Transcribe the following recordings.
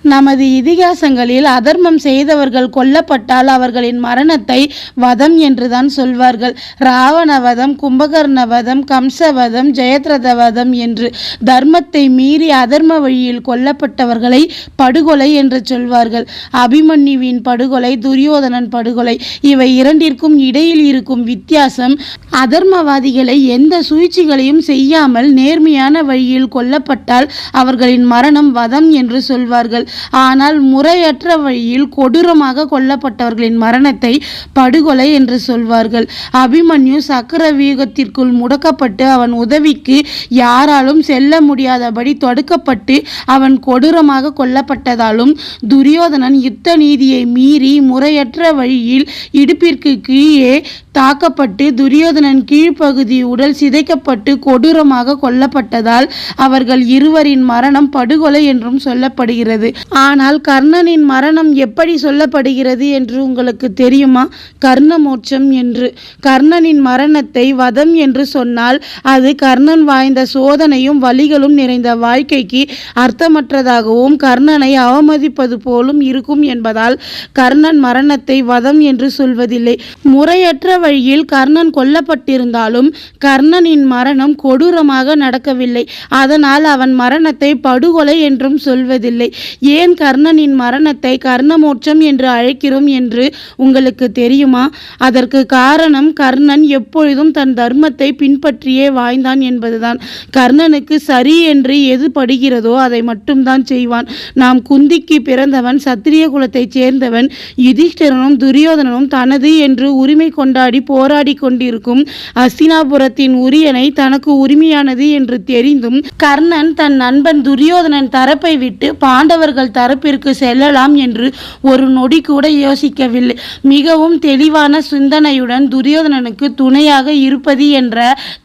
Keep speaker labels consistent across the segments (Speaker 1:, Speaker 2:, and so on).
Speaker 1: நமது இதிகாசங்களில் அதர்மம் செய்தவர்கள் கொல்லப்பட்டால் அவர்களின் மரணத்தை வதம் என்றுதான் சொல்வார்கள். ராவணவதம், கும்பகர்ணவதம், கம்சவதம், ஜெயத்ரதவதம் என்று. தர்மத்தை மீறி அதர்ம வழியில் கொல்லப்பட்டவர்களை படுகொலை என்று சொல்வார்கள். அபிமன்யுவின் படுகொலை, துரியோதனன் படுகொலை, இவை இரண்டிற்கும் இடையில் இருக்கும் வித்தியாசம் அதர்மவாதிகளை எந்த சூழ்ச்சிகளையும் செய்யாமல் நேர்மையான வழியில் கொல்லப்பட்டால் அவர்களின் மரணம் வதம் என்று சொல்வார்கள். ஆனால் முறையற்ற வழியில் கொடூரமாக கொல்லப்பட்டவர்களின் மரணத்தை படுகொலை என்று சொல்வார்கள். அபிமன்யு சக்கர வியூகத்திற்குள் முடக்கப்பட்டு அவன் உதவிக்கு யாராலும் செல்ல முடியாதபடி தடுக்கப்பட்டு அவன் கொடூரமாக கொல்லப்பட்டதாலும், துரியோதனன் யுத்த நீதியை மீறி முறையற்ற வழியில் இடுப்பிற்கு கீழே தாக்கப்பட்டு துரியோதனன் கீழ்ப்பகுதி உடல் சிதைக்கப்பட்டு கொடூரமாக கொல்லப்பட்டதால் அவர்கள் இருவரின் மரணம் படுகொலை என்றும் சொல்லப்படுகிறது. ஆனால் கர்ணனின் மரணம் எப்படி சொல்லப்படுகிறது என்று உங்களுக்கு தெரியுமா? கர்ண மோட்சம் என்று. கர்ணனின் மரணத்தை வதம் என்று சொன்னால் அது கர்ணன் வாய்ந்த சோதனையும் வலிகளும் நிறைந்த வாழ்க்கைக்கு அர்த்தமற்றதாகவும் கர்ணனை அவமதிப்பது போலும் இருக்கும் என்பதால் கர்ணன் மரணத்தை வதம் என்று சொல்வதில்லை. முறையற்ற வழியில் கர்ணன் கொல்லப்பட்டிருந்தாலும் கர்ணனின் மரணம் கொடூரமாக நடக்கவில்லை. அதனால் அவன் மரணத்தை படுகொலை என்றும் சொல்வதில்லை. ஏன் கர்ணனின் மரணத்தை கர்ணமோட்சம் என்று அழைக்கிறோம் என்று உங்களுக்கு தெரியுமா? அதற்கு காரணம் கர்ணன் எப்பொழுதும் தன் தர்மத்தை பின்பற்றியே வாழ்ந்தான் என்பதுதான். கர்ணனுக்கு சரி என்று எது படுகிறதோ அதை மட்டும்தான் செய்வான். நாம் குந்திக்கு பிறந்தவன், சத்திரிய குலத்தைச் சேர்ந்தவன். யுதிஷ்டிரனும் துரியோதனனும் தனது என்று உரிமை கொண்டாடி போராடி கொண்டிருக்கும் அஸ்தினாபுரத்தின் உரியனை தனக்கு உரிமையானது என்று தெரிந்தும் கர்ணன் தன் நண்பன் துரியோதனன் தரப்பை விட்டு பாண்டவர்கள் தரப்பிற்கு செல்லலாம் என்று ஒரு நொடி கூட யோசிக்கவில்லை. மிகவும் தெளிவான சிந்தனையுடன் துரியோதனனுக்கு துணையாக இருப்பது என்ற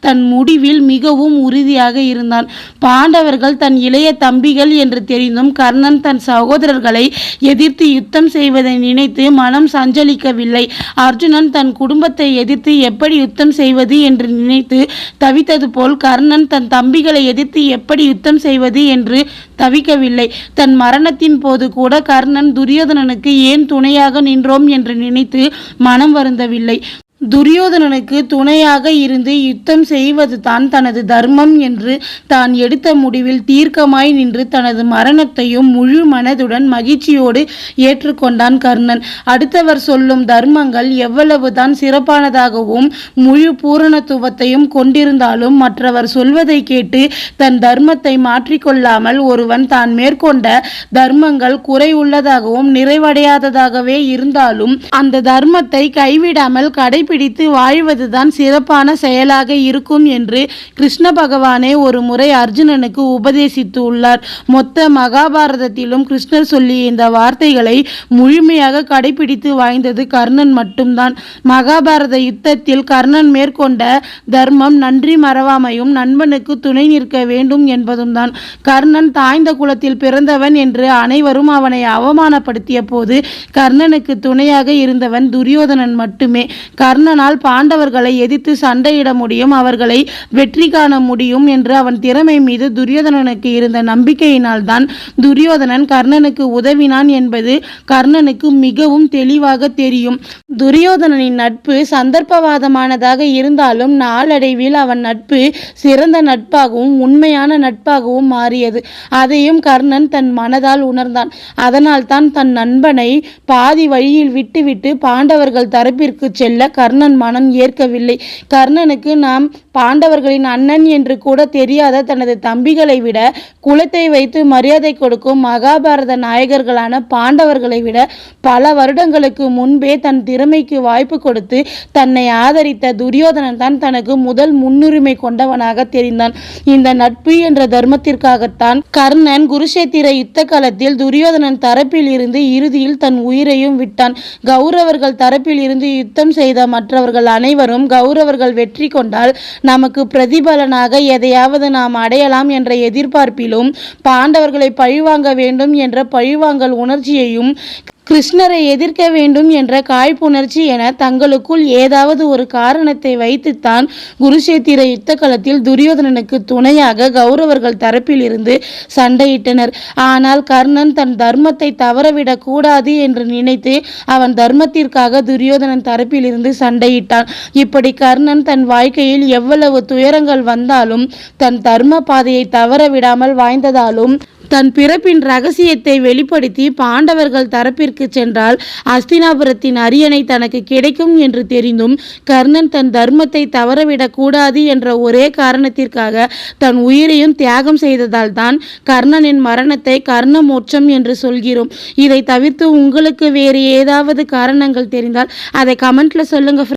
Speaker 1: தன் முடிவில் மிகவும் உறுதியாக இருந்தான். பாண்டவர்கள் தன் இளைய தம்பிகள் என்று தெரிந்தும் கர்ணன் தன் சகோதரர்களை எதிர்த்து யுத்தம் செய்வதை நினைத்து மனம் சஞ்சலிக்கவில்லை. அர்ஜுனன் தன் குடும்பத்தை எதிர்த்து எப்படி யுத்தம் செய்வது என்று நினைத்து தவித்தது போல் கர்ணன் தன் தம்பிகளை எதிர்த்து எப்படி யுத்தம் செய்வது என்று தவிக்கவில்லை. தன் மரணத்தின் போது கூட கர்ணன் துரியோதனனுக்கு ஏன் துணையாக நின்றோம் என்று நினைத்து மனம் வருந்தவில்லை. துரியோதனனுக்கு துணையாக இருந்து யுத்தம் செய்வது தான் தனது தர்மம் என்று தான் எடுத்த முடிவில் தீர்க்கமாய் நின்று தனது மரணத்தையும் முழு மனதுடன் மகிழ்ச்சியோடு ஏற்றுக்கொண்டான் கர்ணன். அடுத்தவர் சொல்லும் தர்மங்கள் எவ்வளவுதான் சிறப்பானதாகவும் முழு பூரணத்துவத்தையும் கொண்டிருந்தாலும் மற்றவர் சொல்வதை கேட்டு தன் தர்மத்தை மாற்றிக்கொள்ளாமல் ஒருவன் தான் மேற்கொண்ட தர்மங்கள் குறை உள்ளதாகவும் நிறைவடையாததாகவே இருந்தாலும் அந்த தர்மத்தை கைவிடாமல் கடைபிடித்து வாழ்வதுதான் சிறப்பான செயலாக இருக்கும் என்று கிருஷ்ண பகவானே ஒரு முறை அர்ஜுனனுக்கு உபதேசித்து உள்ளார். மொத்த மகாபாரதத்திலும் கிருஷ்ணர் சொல்லிய இந்த வார்த்தைகளை முழுமையாக கடைபிடித்து வாழ்ந்தது கர்ணன் மட்டும்தான். மகாபாரத யுத்தத்தில் கர்ணன் மேற்கொண்ட தர்மம் நன்றி மறவாமையும் நண்பனுக்கு துணை நிற்க வேண்டும் என்பதும் தான். கர்ணன் தாய்ந்த குலத்தில் பிறந்தவன் என்று அனைவரும் அவனை அவமானப்படுத்திய போது கர்ணனுக்கு துணையாக இருந்தவன் துரியோதனன் மட்டுமே. கர்ணனால் பாண்டவர்களை எதிர்த்து சண்டையிட முடியும், அவர்களை வெற்றி காண முடியும் என்று அவன் திறமை மீது துரியோதனனுக்கு இருந்த நம்பிக்கையினால் தான் துரியோதனன் கர்ணனுக்கு உதவினான் என்பது கர்ணனுக்கு மிகவும் தெளிவாக தெரியும். துரியோதனனின் நட்பு சந்தர்ப்பவாதமானதாக இருந்தாலும் நாளடைவில் அவன் நட்பு சிறந்த நட்பாகவும் உண்மையான நட்பாகவும் மாறியது. அதையும் கர்ணன் தன் மனதால் உணர்ந்தான். அதனால் தான் தன் நண்பனை பாதி வழியில் விட்டுவிட்டு பாண்டவர்கள் தரப்பிற்கு செல்ல கர்ணன் மனம் ஏற்கவில்லை. கர்ணனுக்கு நாம் பாண்டவர்களின் அண்ணன் என்று கூட தெரியாத தனது தம்பிகளை விட குலத்தை வைத்து மரியாதை கொடுக்கும் மகாபாரத நாயகர்களான பாண்டவர்களை விட பல வருடங்களுக்கு முன்பே தன் திறமைக்கு வாய்ப்பு கொடுத்து தன்னை ஆதரித்த துரியோதனன் தான் தனக்கு முதல் முன்னுரிமை கொண்டவனாக தெரிந்தான். இந்த நட்பு என்ற தர்மத்திற்காகத்தான் கர்ணன் குருஷேத்திர யுத்த காலத்தில் துரியோதனன் தரப்பில் இருந்து இறுதியில் தன் உயிரையும் விட்டான். கௌரவர்கள் தரப்பில் இருந்து யுத்தம் செய்த மற்றவர்கள் அனைவரும் கௌரவர்கள் வெற்றி கொண்டால் நமக்கு பிரதிபலனாக எதையாவது நாம் அடையலாம் என்ற எதிர்பார்ப்பிலும் பாண்டவர்களை பழிவாங்க வேண்டும் என்ற பழிவாங்கல் உணர்ச்சியையும் கிருஷ்ணரை எதிர்க்க வேண்டும் என்ற காழ்ப்புணர்ச்சி என தங்களுக்குள் ஏதாவது ஒரு காரணத்தை வைத்துத்தான் குருஷேத்திர யுத்த களத்தில் துரியோதனனுக்கு துணையாக கௌரவர்கள் தரப்பில் இருந்து சண்டையிட்டனர். ஆனால் கர்ணன் தன் தர்மத்தை தவறவிடக் கூடாது என்று நினைத்து அவன் தர்மத்திற்காக துரியோதனன் தரப்பில் இருந்து சண்டையிட்டான். இப்படி கர்ணன் தன் வாழ்க்கையில் எவ்வளவு துயரங்கள் வந்தாலும் தன் தர்ம பாதையை தவற விடாமல் வாழ்ந்ததாலும் தன் பிறப்பின் ரகசியத்தை வெளிப்படுத்தி பாண்டவர்கள் தரப்பிற்கு சென்றால் அஸ்தினாபுரத்தின் அரியணை தனக்கு கிடைக்கும் என்று தெரிந்தும் கர்ணன் தன் தர்மத்தை தவறவிடக் கூடாது என்ற ஒரே காரணத்திற்காக தன் உயிரையும் தியாகம் செய்ததால் தான் கர்ணனின் மரணத்தை கர்ண மோட்சம் என்று சொல்கிறோம். இதை தவிர்த்து உங்களுக்கு வேறு ஏதாவது காரணங்கள் தெரிந்தால் அதை கமெண்ட்ல சொல்லுங்க.